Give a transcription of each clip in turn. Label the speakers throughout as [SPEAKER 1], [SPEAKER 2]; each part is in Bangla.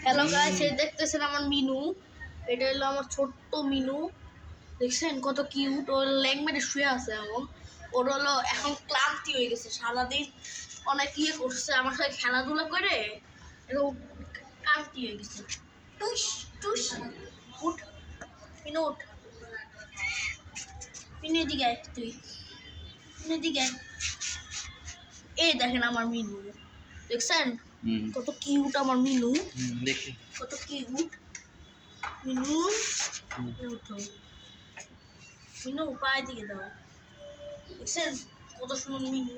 [SPEAKER 1] হ্যালো গাইস, এই দেখতেছেন আমার মিনু। এটা হলো আমার ছোট্ট মিনু। দেখছেন কত কিউট। ওর লেগ মেরে শুয়ে আছে। ওর হলো এখন ক্লান্তি হয়ে গেছে, সারাদিন অনেক করছে আমার সাথে খেলাধুলা করে, এখন ক্লান্তি হয়ে গেছে। টুস টুস, উঠ মিনু, উঠ মিনু, এদিকে আয়, তুই মিনু এদিকে আয়। এই দেখেন আমার মিনু, দেখছেন কত কিউট আমার মিনু, কত কিউট মিনু। মিনু পায়ে দিকে দাও, দেখছেন কত সুন্দর মিনু।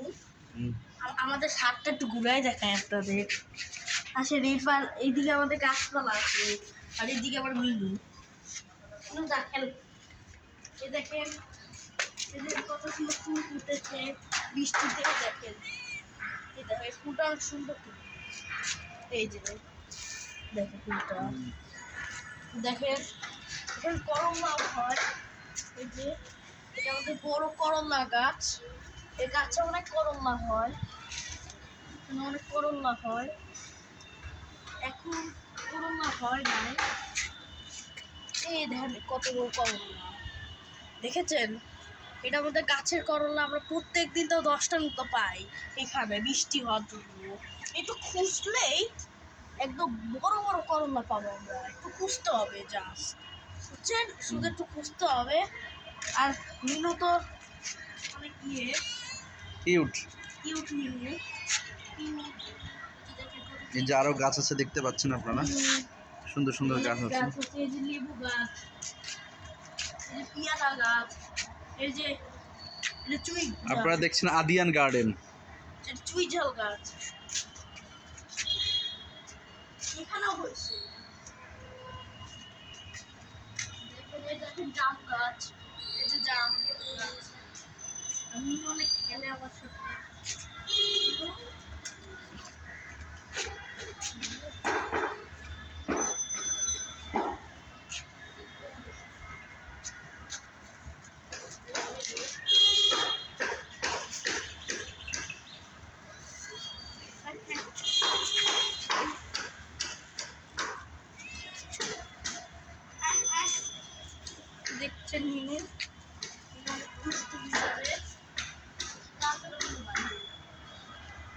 [SPEAKER 1] আমাদের ছাদটা একটু ঘুরাই দেখায় আপনাদের। আসে রেফার, এইদিকে আমাদের গাছপালা আছে, আর এইদিকে আবার মিনু। মিনু দেখেন, এই দেখেন এদের কত সুন্দর ফুল ফুটেছে বৃষ্টিতে। দেখেন, এই দেখো এই ফুলটা অনেক সুন্দর। এই যে দেখো ফুলটা, দেখেন এখানে করলা হয়। এই যে এটা আমাদের বড় করলা গাছ, এই গাছে অনেক করলা হয়, অনেক করলা হয়। এখন করলা হয় নাই। এই দেখেন কত বড় করলা, দেখেছেন? এটা আমাদের গাছের করলা। আমরা প্রত্যেক দিন তো 10টার মতো পাই এখানে বৃষ্টি হওয়ার জন্য। একটু খুঁজলেই একদম বড় বড় করলা পাবো আমরা। একটু খুঁজতে হবে, জাস্ট বুঝছেন, শুধু একটু খুঁজতে হবে। আর মিনু তো অনেক
[SPEAKER 2] কিউট।
[SPEAKER 1] কিউট মিনু।
[SPEAKER 2] এই যে আরো গাছ আছে, দেখতে পাচ্ছেন আপনারা, সুন্দর সুন্দর গাছ আছে।
[SPEAKER 1] এই যে লেবু গাছ, এই যে পেয়ারা গাছ, এই যে চুই,
[SPEAKER 2] আপনারা দেখছেন আদিয়ান গার্ডেন।
[SPEAKER 1] চুই ঝাল গাছ এখানেও হয়েছে। দেখেন জাম গাছ, এই যে জাম গাছ। আমি অনেক খেলে আমার সাথে। দেখছেন মিনু অনেক দুষ্টু হিসাবে,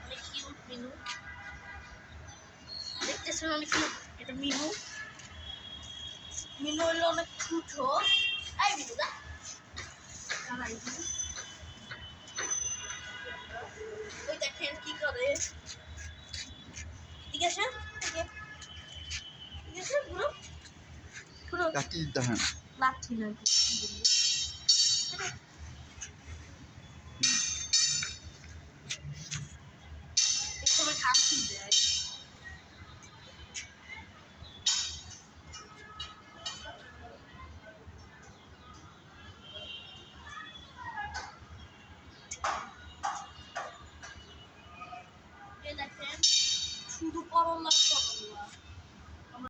[SPEAKER 1] অনেক কিউট মিনু। দেখতেছেন অনেক কিউট। এটা মিনু, মিনু হলো অনেক ছোট। এই মিনু দা, ওই দেখেন কি করে। ঠিক আছে, ঠিক আছে, পুরো পুরো
[SPEAKER 2] কাটি দেখেন।
[SPEAKER 1] লাঠি না, এখানে খাচ্ছি দেয়। দেখেন শুধু করলা করলা।